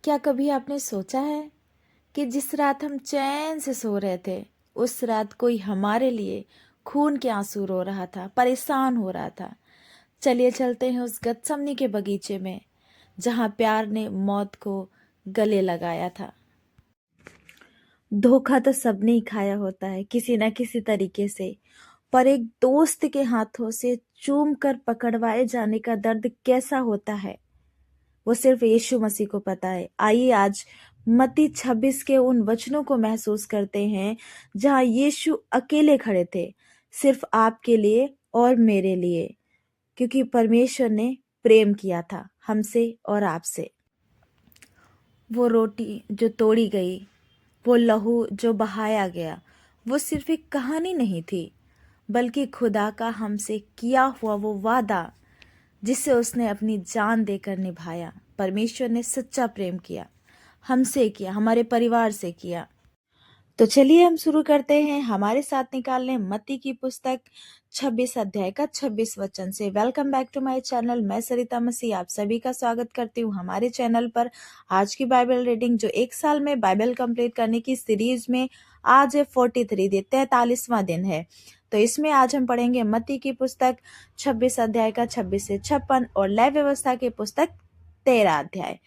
क्या कभी आपने सोचा है कि जिस रात हम चैन से सो रहे थे, उस रात कोई हमारे लिए खून के आंसू रो रहा था, परेशान हो रहा था। चलिए चलते हैं उस गत्समनी के बगीचे में, जहां प्यार ने मौत को गले लगाया था। धोखा तो सबने ही खाया होता है किसी ना किसी तरीके से, पर एक दोस्त के हाथों से चूम कर पकड़वाए जाने का दर्द कैसा होता है, वो सिर्फ यीशु मसीह को पता है। आइए आज मत्ती 26 के उन वचनों को महसूस करते हैं जहां यीशु अकेले खड़े थे, सिर्फ आपके लिए और मेरे लिए, क्योंकि परमेश्वर ने प्रेम किया था हमसे और आपसे। वो रोटी जो तोड़ी गई, वो लहू जो बहाया गया, वो सिर्फ एक कहानी नहीं थी, बल्कि खुदा का हमसे किया हुआ वो वादा, जिसे उसने अपनी जान देकर निभाया। परमेश्वर ने सच्चा प्रेम किया, हमसे किया, हमारे परिवार से किया। तो चलिए हम शुरू करते हैं हमारे साथ निकालने मत्ती की पुस्तक 26 अध्याय का 26 वचन से। Welcome back to my channel. मैं सरिता मसीह आप सभी का स्वागत करती हूँ हमारे चैनल पर। आज की बाइबल रीडिंग जो एक साल में बाइबल कंप्लीट करने की सीरीज में आज है 43 दिन, 43वां दिन है। तो इसमें आज हम पढ़ेंगे मत्ती की पुस्तक 26 अध्याय का 26 से 56 और लय व्यवस्था की पुस्तक 13 अध्याय।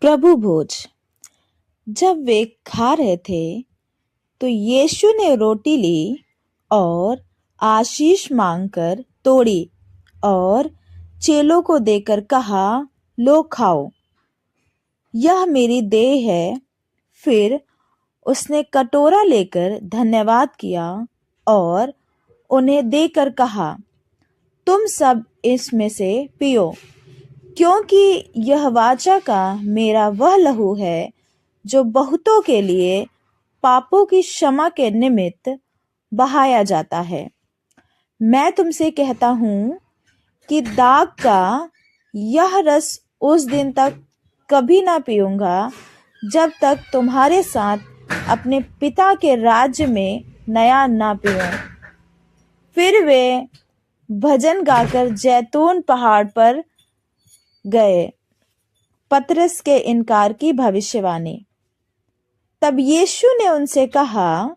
प्रभु भोज। जब वे खा रहे थे तो यीशु ने रोटी ली और आशीष मांगकर तोड़ी और चेलों को देकर कहा, लो खाओ, यह मेरी देह है। फिर उसने कटोरा लेकर धन्यवाद किया और उन्हें देकर कहा, तुम सब इसमें से पियो, क्योंकि यह वाचा का मेरा वह लहू है जो बहुतों के लिए पापों की क्षमा के निमित्त बहाया जाता है। मैं तुमसे कहता हूँ कि दाग का यह रस उस दिन तक कभी ना पीऊंगा जब तक तुम्हारे साथ अपने पिता के राज्य में नया ना पीऊं। फिर वे भजन गाकर जैतून पहाड़ पर गए। पतरस के इनकार की भविष्यवाणी। तब यीशु ने उनसे कहा,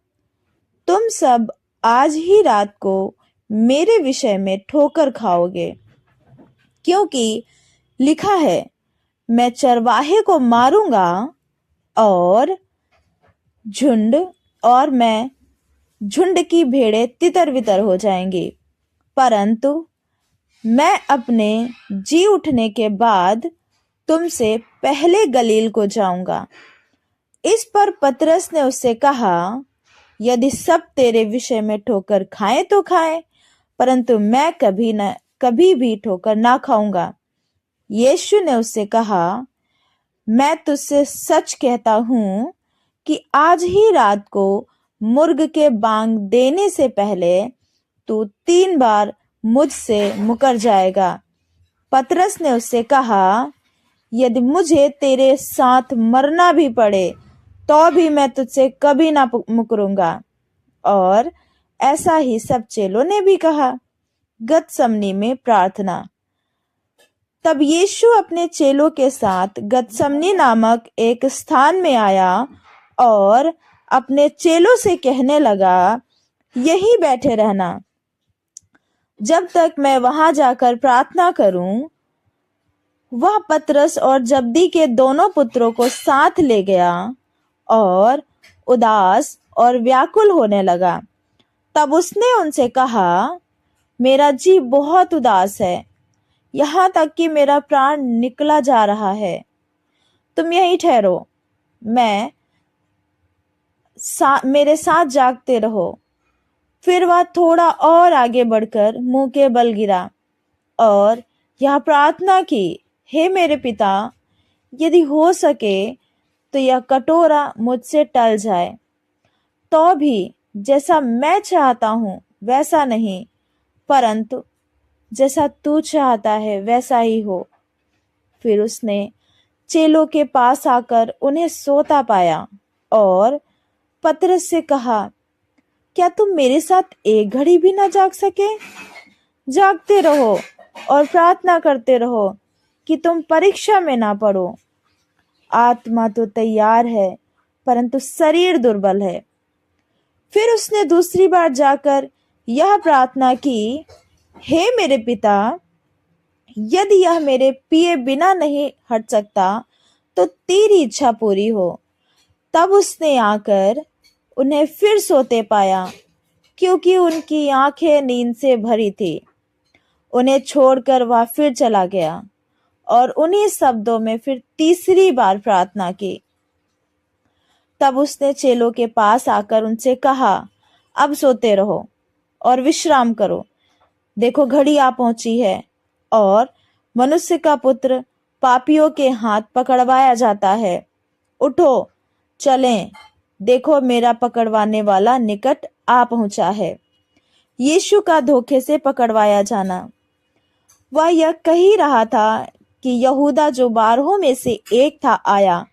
तुम सब आज ही रात को मेरे विषय में ठोकर खाओगे, क्योंकि लिखा है, मैं चरवाहे को मारूंगा और मैं झुंड की भेड़ें तितर बितर हो जाएंगी, परंतु मैं अपने जी उठने के बाद तुमसे पहले गलील को जाऊंगा। इस पर पतरस ने उससे कहा, यदि सब तेरे विषय में ठोकर खाएं तो खाएं, परंतु मैं कभी भी ठोकर ना खाऊंगा। यीशु ने उससे कहा, मैं तुझसे सच कहता हूं कि आज ही रात को मुर्ग के बांग देने से पहले तू 3 बार मुझसे मुकर जाएगा। पतरस ने उससे कहा, यदि मुझे तेरे साथ मरना भी पड़े तो भी मैं तुझसे कभी ना मुकरूंगा। और ऐसा ही सब चेलों ने भी कहा। गतसमनी में प्रार्थना। तब यीशु अपने चेलों के साथ गतसमनी नामक एक स्थान में आया और अपने चेलों से कहने लगा, यहीं बैठे रहना जब तक मैं वहां जाकर प्रार्थना करूं। वह पतरस और जब्दी के दोनों पुत्रों को साथ ले गया और उदास और व्याकुल होने लगा। तब उसने उनसे कहा, मेरा जी बहुत उदास है, यहाँ तक कि मेरा प्राण निकला जा रहा है। तुम यहीं ठहरो, मेरे साथ जागते रहो। फिर वह थोड़ा और आगे बढ़कर मुंह के बल गिरा और यह प्रार्थना की, हे मेरे पिता, यदि हो सके तो यह कटोरा मुझसे टल जाए, तो भी जैसा मैं चाहता हूं वैसा नहीं, परंतु जैसा तू चाहता है वैसा ही हो। फिर उसने चेलों के पास आकर उन्हें सोता पाया और पतरस से कहा, क्या तुम मेरे साथ एक घड़ी भी ना जाग सके? जागते रहो और प्रार्थना करते रहो कि तुम परीक्षा में ना पड़ो। आत्मा तो तैयार है, परंतु शरीर दुर्बल है। फिर उसने दूसरी बार जाकर यह प्रार्थना की, हे मेरे पिता, यदि यह मेरे पिए बिना नहीं हट सकता तो तेरी इच्छा पूरी हो। तब उसने आकर उन्हें फिर सोते पाया, क्योंकि उनकी आंखें नींद से भरी थी। उन्हें छोड़कर वह फिर चला गया और उन्हीं शब्दों में फिर तीसरी बार प्रार्थना की। तब उसने चेलों के पास आकर उनसे कहा, अब सोते रहो और विश्राम करो। देखो, घड़ी आ पहुंची है और मनुष्य का पुत्र पापियों के हाथ पकड़वाया जाता है। उठो, चलें, देखो मेरा पकड़वाने वाला निकट आ पहुंचा है। यीशु का धोखे से पकड़वाया जाना। वह यह कह ही रहा था कि यहूदा, जो 12 में से एक था, आया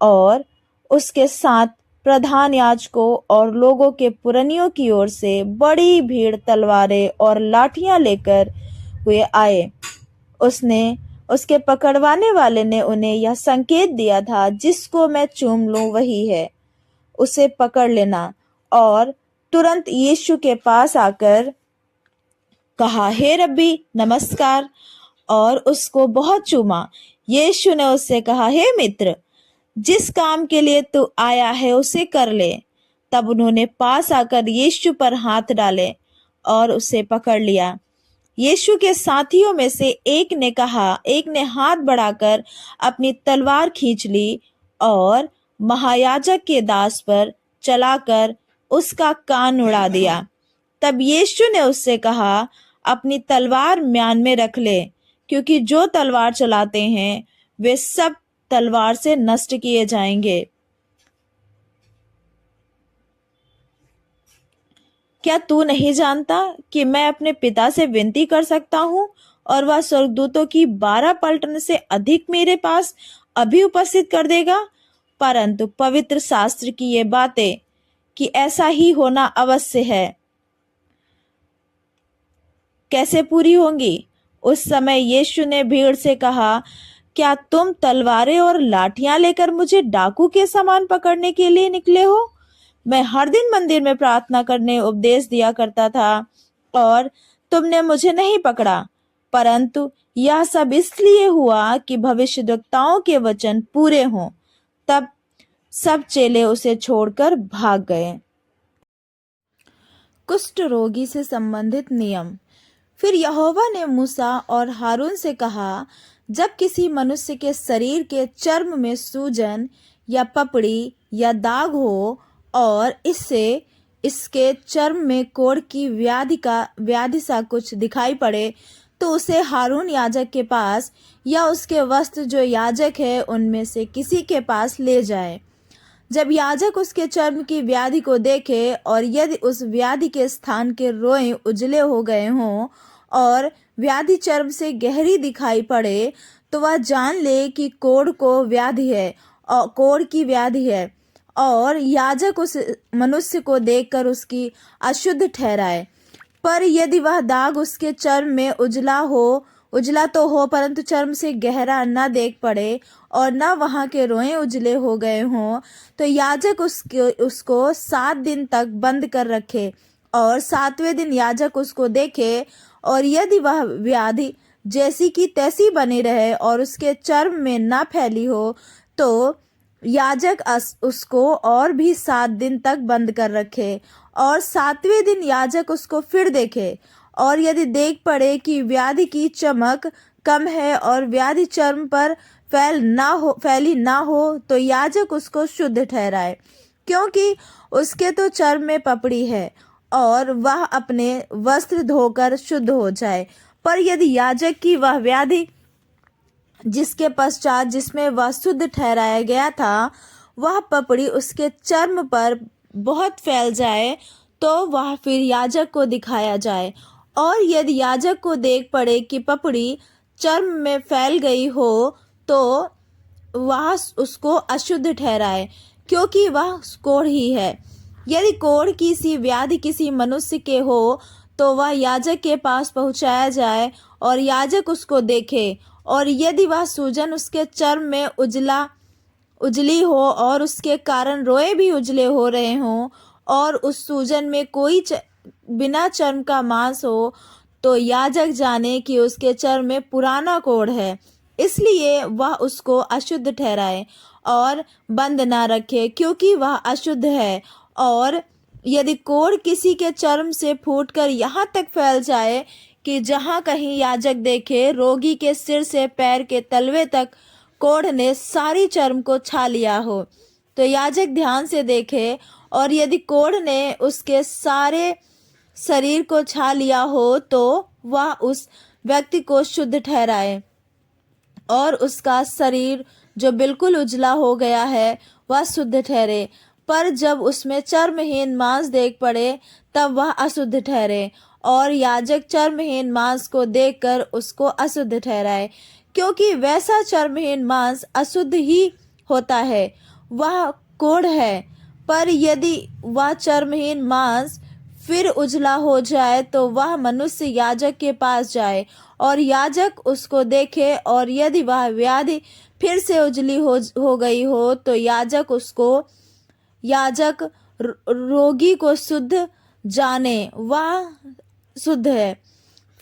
और उसके साथ प्रधान याजकों और लोगों के पुरनियों की ओर से बड़ी भीड़ तलवारें और लाठियां लेकर हुए आए। उसके पकड़वाने वाले ने उन्हें यह संकेत दिया था, जिसको मैं चूम लूं वही है, उसे पकड़ लेना। और तुरंत यीशु के पास आकर कहा, हे रब्बी, नमस्कार, और उसको बहुत चूमा। यीशु ने उससे कहा, हे मित्र, जिस काम के लिए तू आया है उसे कर ले। तब उन्होंने पास आकर यीशु पर हाथ डाले और उसे पकड़ लिया। यीशु के साथियों में से एक ने हाथ बढ़ाकर अपनी तलवार खींच ली और महायाजक के दास पर चलाकर उसका कान उड़ा दिया। तब यीशु ने उससे कहा, अपनी तलवार म्यान में रख ले, क्योंकि जो तलवार चलाते हैं वे सब तलवार से नष्ट किए जाएंगे। क्या तू नहीं जानता कि मैं अपने पिता से विनती कर सकता हूँ और वह स्वर्गदूतों की 12 पलटन से अधिक मेरे पास अभी उपस्थित कर देगा? परंतु पवित्र शास्त्र की ये बातें कि ऐसा ही होना अवश्य है, कैसे पूरी होंगी? उस समय यीशु ने भीड़ से कहा, क्या तुम तलवारें और लाठियां लेकर मुझे डाकू के समान पकड़ने के लिए निकले हो? मैं हर दिन मंदिर में प्रार्थना करने उपदेश दिया करता था और तुमने मुझे नहीं पकड़ा, परंतु यह सब इसलिए हुआ कि भविष्यद्वक्ताओं के वचन पूरे हों। तब सब चेले उसे छोड़कर भाग गए। कुष्ठ रोगी से संबंधित नियम। फिर यहोवा ने मूसा और हारून से कहा, जब किसी मनुष्य के शरीर के चर्म में सूजन या पपड़ी या दाग हो और इसके चर्म में कोढ़ की व्याधि सा कुछ दिखाई पड़े, तो उसे हारून याजक के पास या उसके वस्त्र जो याजक है उनमें से किसी के पास ले जाए। जब याजक उसके चर्म की व्याधि को देखे और यदि उस व्याधि के स्थान के रोएं उजले हो गए हों और व्याधि चर्म से गहरी दिखाई पड़े, तो वह जान ले कि कोढ़ की व्याधि है और याजक उस मनुष्य को देखकर उसकी अशुद्ध ठहराए। पर यदि वह दाग उसके चर्म में उजला तो हो, परंतु चर्म से गहरा न देख पड़े और न वहां के रोएं उजले हो गए हों, तो याजक उसको 7 दिन तक बंद कर रखे और 7वें दिन याजक उसको देखे, और यदि वह व्याधि जैसी की तैसी बनी रहे और उसके चर्म में न फैली हो, तो याजक उसको और भी 7 दिन तक बंद कर रखे, और 7वें दिन याजक उसको फिर देखे, और यदि देख पड़े कि व्याधि की चमक कम है और व्याधि चर्म पर फैली ना हो, तो याजक उसको शुद्ध ठहराए, क्योंकि उसके तो चर्म में पपड़ी है, और वह अपने वस्त्र धोकर शुद्ध हो जाए। पर यदि याजक की वह व्याधि जिसके पश्चात जिसमें वह शुद्ध ठहराया गया था, वह पपड़ी उसके चर्म पर बहुत फैल जाए, तो वह फिर याजक को दिखाया जाए, और यदि याजक को देख पड़े कि पपड़ी चर्म में फैल गई हो, तो वह उसको अशुद्ध ठहराए, क्योंकि वह कोढ़ ही है। यदि कोढ़ की सी व्याधि किसी मनुष्य के हो, तो वह याजक के पास पहुंचाया जाए और याजक उसको देखे, और यदि वह सूजन उसके चर्म में उजली हो और उसके कारण रोए भी उजले हो रहे हों और उस सूजन में कोई बिना चर्म का मांस हो, तो याजक जाने कि उसके चर्म में पुराना कोढ़ है, इसलिए वह उसको अशुद्ध ठहराए और बंद ना रखे, क्योंकि वह अशुद्ध है। और यदि कोढ़ किसी के चर्म से फूटकर यहाँ तक फैल जाए कि जहाँ कहीं याजक देखे, रोगी के सिर से पैर के तलवे तक कोढ़ ने सारी चर्म को छा लिया हो, तो याजक ध्यान से देखे, और यदि कोढ़ ने उसके सारे शरीर को छा लिया हो, तो वह उस व्यक्ति को शुद्ध ठहराए और उसका शरीर जो बिल्कुल उजला हो गया है वह शुद्ध ठहरे। पर जब उसमें चर्महीन मांस देख पड़े, तब वह अशुद्ध ठहरे, और याजक चर्महीन मांस को देखकर उसको अशुद्ध ठहराए, क्योंकि वैसा चर्महीन मांस अशुद्ध ही होता है, वह कोढ़ है। पर यदि वह चर्महीन मांस फिर उजला हो जाए, तो वह मनुष्य याजक के पास जाए और याजक उसको देखे, और यदि वह व्याधि फिर से उजली हो गई हो, तो याजक रोगी को शुद्ध जाने, वह शुद्ध है।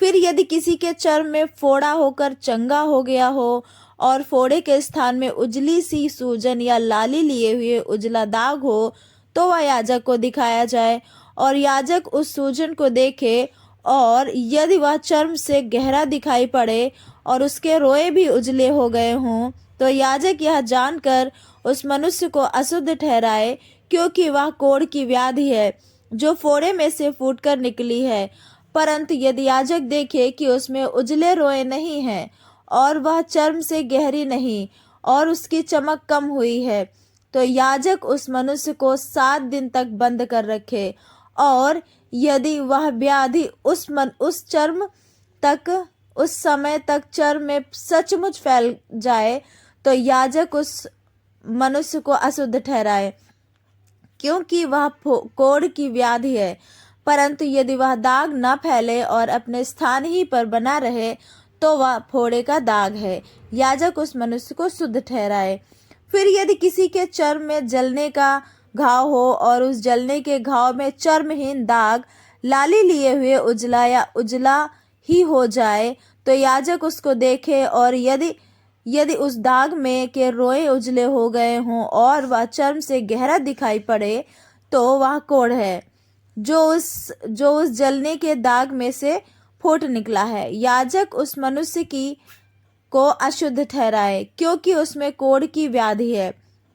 फिर यदि किसी के चर्म में फोड़ा होकर चंगा हो गया हो और फोड़े के स्थान में उजली सी सूजन या लाली लिए हुए उजला दाग हो, तो वह याजक को दिखाया जाए, और याजक उस सूजन को देखे, और यदि वह चर्म से गहरा दिखाई पड़े और उसके रोए भी उजले हो गए हों, तो याजक यह जानकर उस मनुष्य को अशुद्ध ठहराए, क्योंकि वह कोढ़ की व्याधि है जो फोड़े में से फूटकर निकली है। परंतु यदि याजक देखे कि उसमें उजले रोए नहीं हैं और वह चर्म से गहरी नहीं और उसकी चमक कम हुई है, तो याजक उस मनुष्य को 7 दिन तक बंद कर रखे। और यदि वह व्याधि उस चर्म तक उस समय तक चर्म में सचमुच फैल जाए, तो याजक उस मनुष्य को अशुद्ध ठहराए, क्योंकि वह कोढ़ की व्याधि है। परंतु यदि वह दाग न फैले और अपने स्थान ही पर बना रहे, तो वह फोड़े का दाग है, याजक उस मनुष्य को शुद्ध ठहराए। फिर यदि किसी के चर्म में जलने का घाव हो और उस जलने के घाव में चर्महीन दाग लाली लिए हुए उजला ही हो जाए, तो याजक उसको देखे, और यदि उस दाग में के रोए उजले हो गए हों और वह चर्म से गहरा दिखाई पड़े, तो वह कोढ़ है जो उस जलने के दाग में से फूट निकला है। याजक उस मनुष्य को अशुद्ध ठहराए, क्योंकि उसमें कोढ़ की व्याधि है।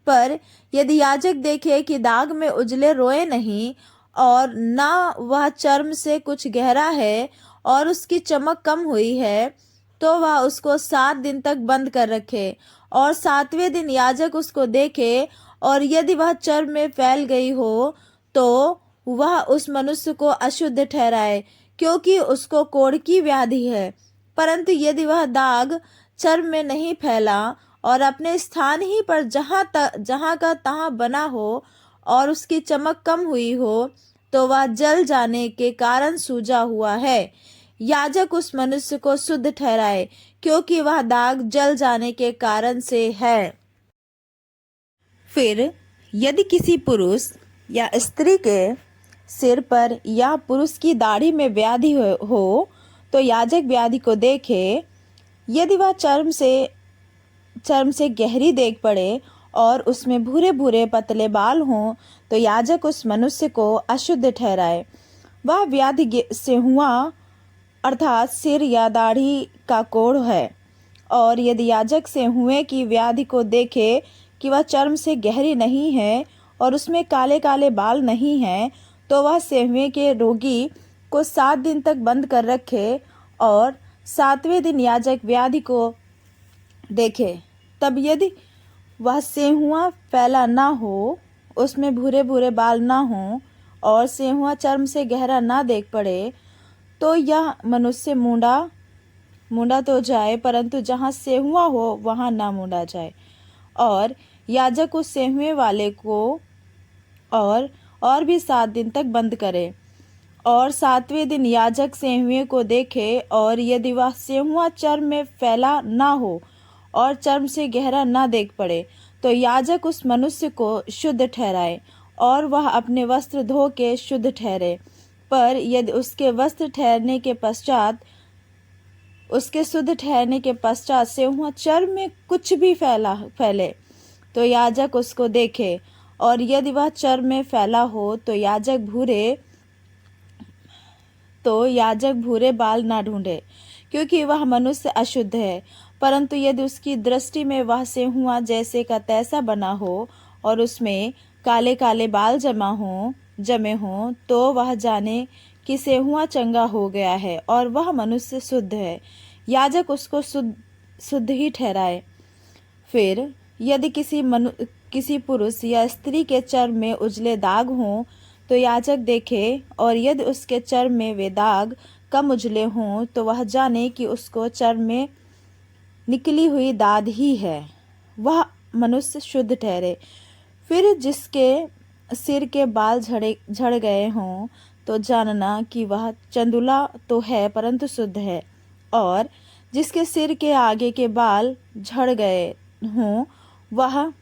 पर यदि याजक देखे कि दाग में उजले रोए नहीं और न वह चर्म से कुछ गहरा है और उसकी चमक कम हुई है, तो वह उसको 7 दिन तक बंद कर रखे, और 7वें दिन याजक उसको देखे, और यदि वह चर्म में फैल गई हो, तो वह उस मनुष्य को अशुद्ध ठहराए, क्योंकि उसको कोढ़ की व्याधि है। परंतु यदि वह दाग चर्म में नहीं फैला और अपने स्थान ही पर जहाँ का तहाँ बना हो और उसकी चमक कम हुई हो, तो वह जल जाने के कारण सूजा हुआ है, याजक उस मनुष्य को शुद्ध ठहराए, क्योंकि वह दाग जल जाने के कारण से है। फिर यदि किसी पुरुष या स्त्री के सिर पर या पुरुष की दाढ़ी में व्याधि हो, तो याजक व्याधि को देखे, यदि वह चर्म से गहरी देख पड़े और उसमें भूरे भूरे पतले बाल हों, तो याजक उस मनुष्य को अशुद्ध ठहराए। वह व्याधि सेहुआ अर्थात सिर या दाढ़ी का कोढ़ है। और यदि याजक सेहुए की व्याधि को देखे कि वह चर्म से गहरी नहीं है और उसमें काले काले बाल नहीं हैं, तो वह सेहुए के रोगी को 7 दिन तक बंद कर रखे, और 7वें दिन याजक व्याधि को देखे। तब यदि वह सेहुआ फैला ना हो, उसमें भूरे भूरे बाल ना हों और सेहुआ चर्म से गहरा ना देख पड़े, तो यह मनुष्य मूंडा तो जाए, परंतु जहाँ सेहुआ हो वहाँ ना मूंडा जाए। और याजक उस सेहुए वाले को और भी 7 दिन तक बंद करे, और 7वें दिन याजक सेहुए को देखे, और यदि वह सेहुआ चर्म में फैला ना हो और चर्म से गहरा न देख पड़े, तो याजक उस मनुष्य को शुद्ध ठहराए और वह अपने वस्त्र धो के शुद्ध ठहरे। पर यदि उसके शुद्ध ठहरने के पश्चात से वह चर्म में कुछ भी फैले, तो याजक उसको देखे, और यदि वह चर्म में फैला हो तो याजक भूरे बाल ना ढूंढे, क्योंकि वह मनुष्य अशुद्ध है। परंतु यदि उसकी दृष्टि में वह सेंहुआ जैसे का तैसा बना हो और उसमें काले काले बाल जमे हों, तो वह जाने कि सेंहुआ चंगा हो गया है और वह मनुष्य शुद्ध है। याजक उसको शुद्ध ही ठहराए। फिर यदि किसी पुरुष या स्त्री के चर्म में उजले दाग हों, तो याजक देखे, और यदि उसके चर्म में वे दाग कम उजले हों, तो वह जाने कि उसको चर्म में निकली हुई दाद ही है, वह मनुष्य शुद्ध ठहरे। फिर जिसके सिर के बाल झड़ गए हों, तो जानना कि वह चंदुला तो है परंतु शुद्ध है। और जिसके सिर के आगे के बाल झड़ गए हों, वह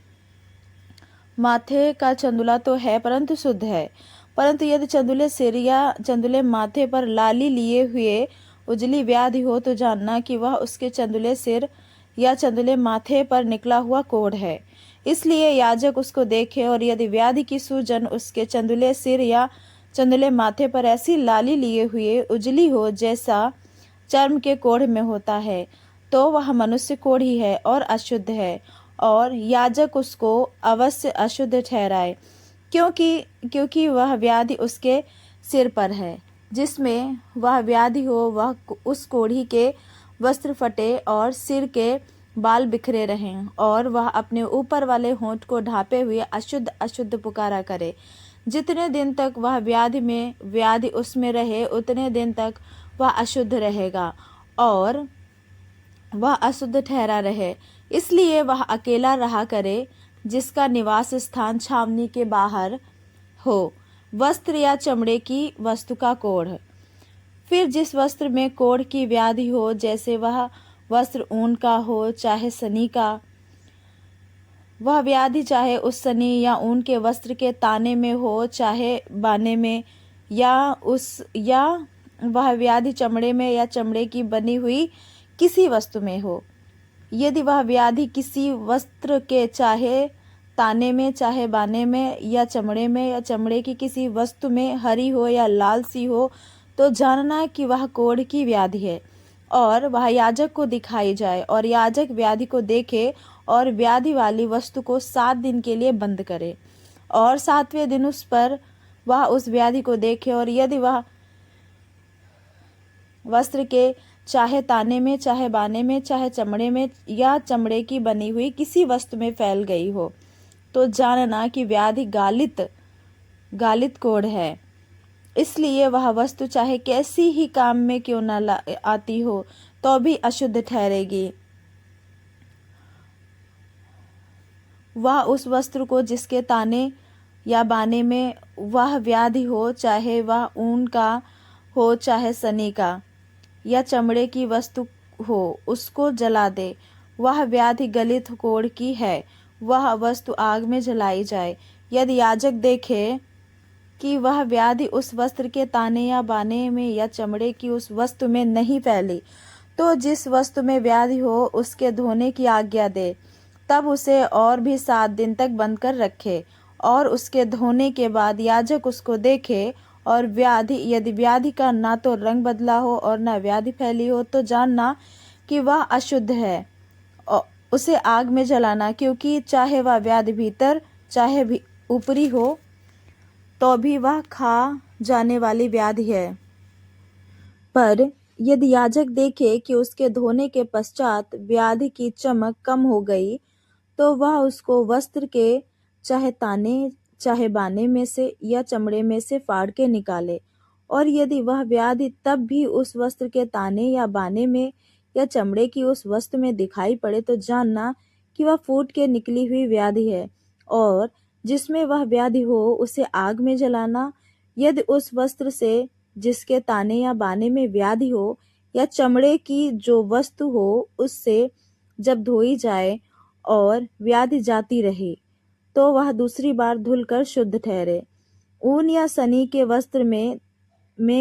माथे का चंदुला तो है परंतु शुद्ध है। परंतु यदि चंदुले सिर या चंदुले माथे पर लाली लिए हुए उजली व्याधि हो, तो जानना कि वह उसके चंदुले सिर या चंदुले माथे पर निकला हुआ कोढ़ है। इसलिए याजक उसको देखे, और यदि व्याधि की सूजन उसके चंदुले सिर या चंदुले माथे पर ऐसी लाली लिए हुए उजली हो जैसा चर्म के कोढ़ में होता है, तो वह मनुष्य कोढ़ी है और अशुद्ध है, और याजक उसको अवश्य अशुद्ध ठहराए, क्योंकि वह व्याधि उसके सिर पर है। जिसमें वह व्याधि हो, वह उस कोढ़ी के वस्त्र फटे और सिर के बाल बिखरे रहें, और वह अपने ऊपर वाले होंठ को ढांपे हुए अशुद्ध अशुद्ध पुकारा करे। जितने दिन तक वह व्याधि उसमें रहे, उतने दिन तक वह अशुद्ध रहेगा और वह अशुद्ध ठहरा रहे। इसलिए वह अकेला रहा करे, जिसका निवास स्थान छावनी के बाहर हो, वस्त्र या चमड़े की वस्तु का कोढ़। फिर जिस वस्त्र में कोढ़ की व्याधि हो, जैसे वह वस्त्र ऊन का हो चाहे सनी का, वह व्याधि चाहे उस सनी या ऊन के वस्त्र के ताने में हो चाहे बाने में, या वह व्याधि चमड़े में या चमड़े की बनी हुई किसी वस्तु में हो। यदि वह व्याधि किसी वस्त्र के चाहे ताने में चाहे बाने में या चमड़े की किसी वस्तु में हरी हो या लाल सी हो, तो जानना कि वह कोढ़ की व्याधि है, और वह याजक को दिखाई जाए, और याजक व्याधि को देखे और व्याधि वाली वस्तु को 7 दिन के लिए बंद करे, और 7वें दिन वह उस व्याधि को देखे, और यदि वह वस्त्र के चाहे ताने में चाहे बाने में चाहे चमड़े में या चमड़े की बनी हुई किसी वस्तु में फैल गई हो, तो जानना कि व्याधि गालित कोढ़ है। इसलिए वह वस्तु चाहे कैसी ही काम में क्यों न आती हो, तो भी अशुद्ध ठहरेगी। वह उस वस्त्र को जिसके ताने या बाने में वह व्याधि हो, चाहे वह ऊन का हो चाहे सनी का या चमड़े की वस्तु हो, उसको जला दे। वह व्याधि गलित कोढ़ की है, वह वस्तु आग में जलाई जाए। यदि याजक देखे कि वह व्याधि उस वस्त्र के ताने या बाने में या चमड़े की उस वस्तु में नहीं फैली, तो जिस वस्तु में व्याधि हो उसके धोने की आज्ञा दे। तब उसे और भी 7 दिन तक बंद कर रखे, और उसके धोने के बाद याजक उसको देखे, और यदि व्याधि का ना तो रंग बदला हो और ना व्याधि फैली हो, तो जानना कि वह अशुद्ध है, और उसे आग में जलाना, क्योंकि चाहे वह व्याधि भीतर चाहे भी ऊपरी हो, तो भी वह खा जाने वाली व्याधि है। पर यदि याजक देखे कि उसके धोने के पश्चात व्याधि की चमक कम हो गई, तो वह उसको वस्त्र के चाहे ताने चाहे बाने में से या चमड़े में से फाड़ के निकाले, और यदि वह व्याधि तब भी उस वस्त्र के ताने या बाने में या चमड़े की उस वस्तु में दिखाई पड़े, तो जानना कि वह फूट के निकली हुई व्याधि है, और जिसमें वह व्याधि हो उसे आग में जलाना। यदि उस वस्त्र से जिसके ताने या बाने में व्याधि हो या चमड़े की जो वस्तु हो उससे जब धोई जाए और व्याधि जाती रहे, तो वह दूसरी बार धुलकर शुद्ध ठहरे। ऊन या सनी के वस्त्र में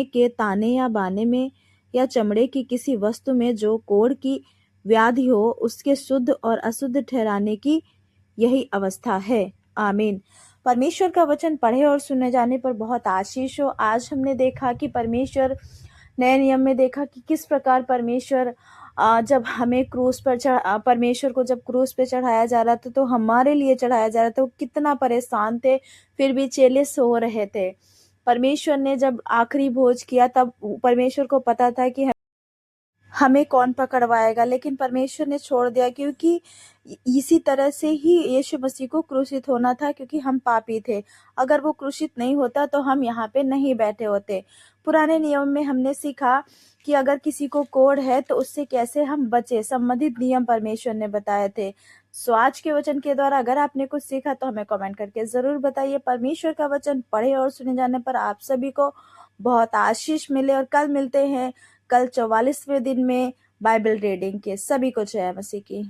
के ताने या बाने में या चमड़े की किसी वस्तु में जो कोढ़ की व्याधि हो, उसके शुद्ध और अशुद्ध ठहराने की यही अवस्था है। आमीन। परमेश्वर का वचन पढ़े और सुने जाने पर बहुत आशीष हो। आज हमने देखा कि परमेश्वर, नए नियम में देखा कि किस प्रकार परमेश्वर जब हमें परमेश्वर को जब क्रूस पे चढ़ाया जा रहा था, तो हमारे लिए चढ़ाया जा रहा था, वो कितना परेशान थे, फिर भी चेले सो रहे थे। परमेश्वर ने जब आखिरी भोज किया, तब परमेश्वर को पता था कि हमें कौन पकड़वाएगा, लेकिन परमेश्वर ने छोड़ दिया, क्योंकि इसी तरह से ही यीशु मसीह को क्रूसित होना था, क्योंकि हम पापी थे। अगर वो क्रूसित नहीं होता तो हम यहाँ पे नहीं बैठे होते। पुराने नियम में हमने सीखा कि अगर किसी को कोढ़ है तो उससे कैसे हम बचे, संबंधित नियम परमेश्वर ने बताए थे। सो आज के वचन के द्वारा अगर आपने कुछ सीखा तो हमें कमेंट करके जरूर बताइए। परमेश्वर का वचन पढ़े और सुने जाने पर आप सभी को बहुत आशीष मिले, और कल मिलते हैं, कल 44वें दिन में बाइबल रीडिंग के। सभी को जय मसीह की।